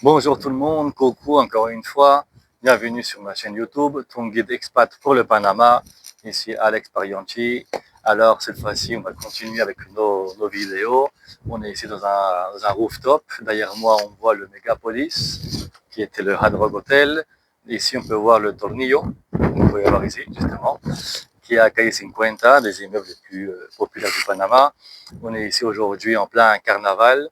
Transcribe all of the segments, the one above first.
Bonjour tout le monde, coucou encore une fois, bienvenue sur ma chaîne YouTube, ton guide expat pour le Panama, ici Alex Parianchi. Alors cette fois-ci on va continuer avec nos vidéos, on est ici dans un rooftop, derrière moi on voit le Megapolis qui était le Hard Rock Hotel, ici on peut voir le Tornillo, on peut y voir ici justement, qui est à Calle 50, des immeubles les plus populaires du Panama. On est ici aujourd'hui en plein carnaval.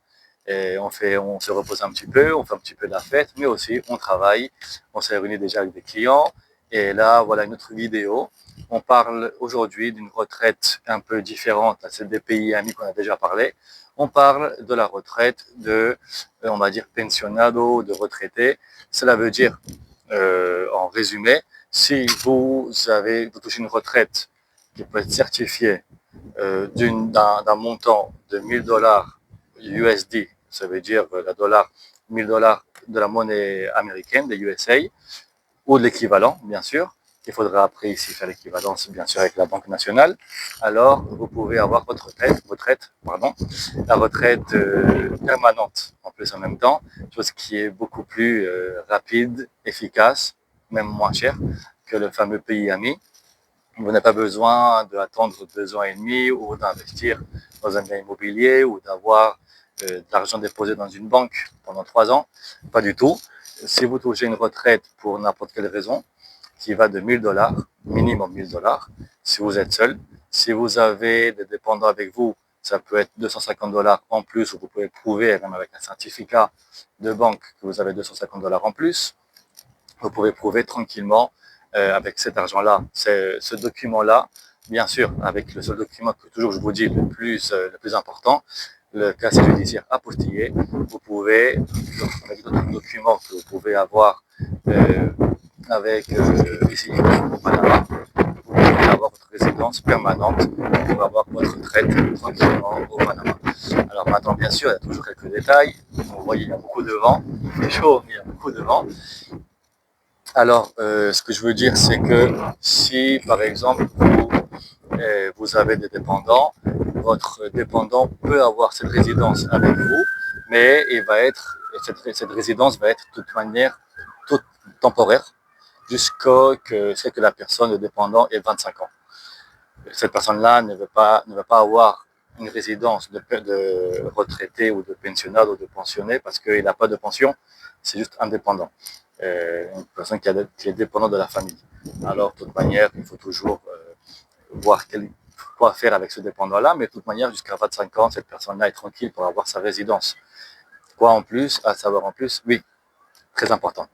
Et on se repose un petit peu, on fait un petit peu de la fête, mais aussi on travaille. On s'est réuni déjà avec des clients. Et là, voilà une autre vidéo. On parle aujourd'hui d'une retraite un peu différente à celle des pays amis qu'on a déjà parlé. On parle de la retraite de, on va dire, pensionado, de retraité. Cela veut dire, en résumé, si vous touchez une retraite qui peut être certifiée d'un montant de 1000 $ USD, ça veut dire la dollar, 1000 $ de la monnaie américaine, des USA, ou de l'équivalent, bien sûr. Il faudra après ici faire l'équivalence, bien sûr, avec la Banque nationale. Alors, vous pouvez avoir votre retraite, la retraite permanente en plus en même temps, chose qui est beaucoup plus rapide, efficace, même moins cher que le fameux pays ami. Vous n'avez pas besoin d'attendre 2 ans et demi ou d'investir dans un bien immobilier ou d'avoir de l'argent déposé dans une banque pendant 3 ans. Pas du tout. Si vous touchez une retraite pour n'importe quelle raison, qui va de 1000 $, minimum 1000 $, si vous êtes seul. Si vous avez des dépendants avec vous, ça peut être 250 $ en plus, ou vous pouvez prouver, même avec un certificat de banque, que vous avez 250 $ en plus. Vous pouvez prouver tranquillement avec cet argent-là, ce document-là, bien sûr, avec le seul document que toujours je vous dis le plus important, le casier judiciaire apostillé. Vous pouvez, avec d'autres documents que vous pouvez avoir avec ici au Panama, vous pouvez avoir votre résidence permanente pour avoir votre retraite tranquillement au Panama. Alors maintenant, bien sûr, il y a toujours quelques détails. Vous voyez, il y a beaucoup de vent. Il fait chaud, mais il y a beaucoup de vent. Alors, ce que je veux dire, c'est que si, par exemple, vous avez des dépendants, votre dépendant peut avoir cette résidence avec vous, mais cette résidence va être de toute manière toute temporaire jusqu'à ce que la personne, le dépendant, ait 25 ans. Cette personne-là ne va pas avoir une résidence de retraité ou de pensionnat ou de pensionné parce qu'il n'a pas de pension, c'est juste indépendant. Une personne qui est dépendante de la famille. Alors, de toute manière, il faut toujours voir quoi faire avec ce dépendant-là, mais de toute manière, jusqu'à 25 ans, cette personne-là est tranquille pour avoir sa résidence. Quoi en plus, à savoir en plus, oui, très important.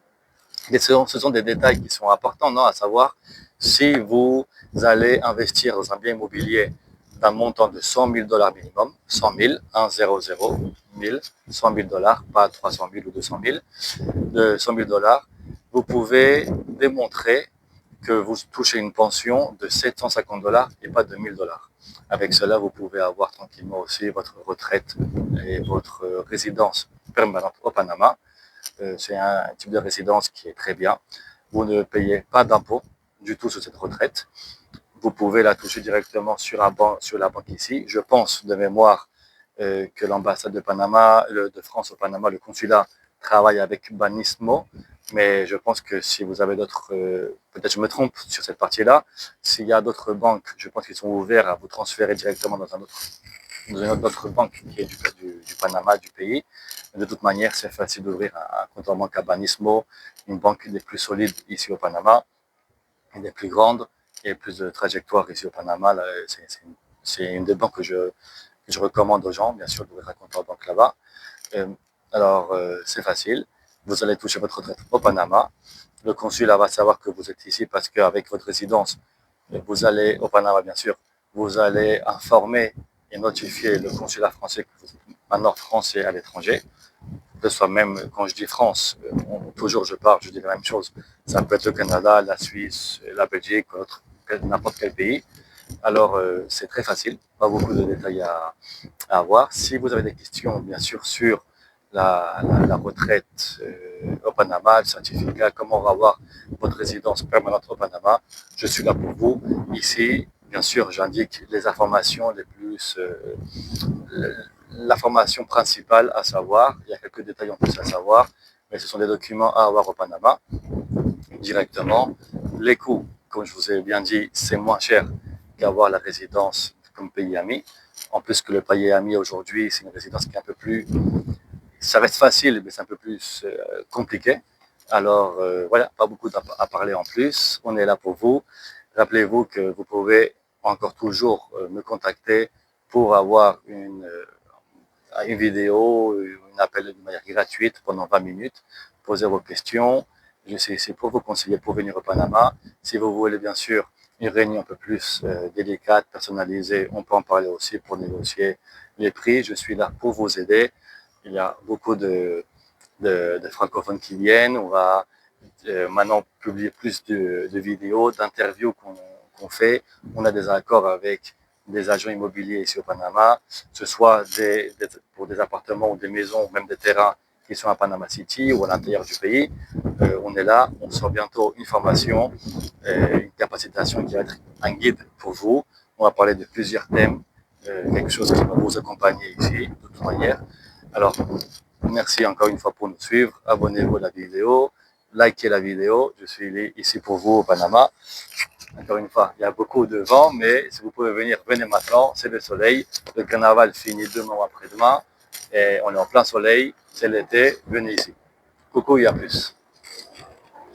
Et ce sont des détails qui sont importants, non, à savoir, si vous allez investir dans un bien immobilier d'un montant de 100 000 $ minimum, 100 000, 1 0 0 1000, 100 000 $, pas 300 000 ou 200 000, de 100 000 $, vous pouvez démontrer que vous touchez une pension de 750 $ et pas de 1000 $. Avec cela, vous pouvez avoir tranquillement aussi votre retraite et votre résidence permanente au Panama. C'est un type de résidence qui est très bien. Vous ne payez pas d'impôt du tout sur cette retraite. Vous pouvez la toucher directement sur la banque ici. Je pense de mémoire que l'ambassade de Panama, de France au Panama, le consulat travaille avec Banismo, mais je pense que si vous avez d'autres, peut-être je me trompe sur cette partie-là, s'il y a d'autres banques, je pense qu'ils sont ouverts à vous transférer directement dans une autre banque qui est du Panama, du pays. De toute manière, c'est facile d'ouvrir un compte en banque à Banismo, une banque des plus solides ici au Panama, une des plus grandes et plus de trajectoire ici au Panama. C'est une des banques que je recommande aux gens, bien sûr, d'ouvrir un compte en banque là-bas. Euh, alors, c'est facile. Vous allez toucher votre retraite au Panama. Le consulat va savoir que vous êtes ici parce qu'avec votre résidence, vous allez, au Panama bien sûr, vous allez informer et notifier le consulat français que vous êtes maintenant français à l'étranger. Que ce soit même, quand je dis France, toujours je dis la même chose. Ça peut être le Canada, la Suisse, la Belgique, n'importe quel pays. Alors, c'est très facile, pas beaucoup de détails à avoir. Si vous avez des questions, bien sûr, sur la retraite au Panama, le certificat, comment avoir votre résidence permanente au Panama, je suis là pour vous. Ici, bien sûr, j'indique les informations les plus, l'information principale à savoir. Il y a quelques détails en plus à savoir, mais ce sont des documents à avoir au Panama directement. Les coûts, comme je vous ai bien dit, c'est moins cher qu'avoir la résidence comme pays ami. En plus que le pays ami aujourd'hui, c'est une résidence qui est un peu plus... Ça reste facile, mais c'est un peu plus compliqué. Alors voilà, pas beaucoup à parler en plus. On est là pour vous. Rappelez-vous que vous pouvez encore toujours me contacter pour avoir une vidéo, un appel de manière gratuite pendant 20 minutes, poser vos questions. Je suis ici pour vous conseiller pour venir au Panama. Si vous voulez bien sûr une réunion un peu plus délicate, personnalisée, on peut en parler aussi pour négocier les prix. Je suis là pour vous aider. Il y a beaucoup de francophones qui viennent. On va maintenant publier plus de vidéos, d'interviews qu'on fait. On a des accords avec des agents immobiliers ici au Panama, que ce soit pour des appartements ou des maisons, ou même des terrains qui sont à Panama City ou à l'intérieur du pays. On est là, on sort bientôt une formation, une capacitation qui va être un guide pour vous. On va parler de plusieurs thèmes, quelque chose qui va vous accompagner ici, de toute manière. Alors, merci encore une fois pour nous suivre. Abonnez-vous à la vidéo, likez la vidéo. Je suis ici pour vous au Panama. Encore une fois, il y a beaucoup de vent, mais si vous pouvez venir, venez maintenant. C'est le soleil. Le carnaval finit demain ou après-demain. Et on est en plein soleil. C'est l'été. Venez ici. Coucou et à plus.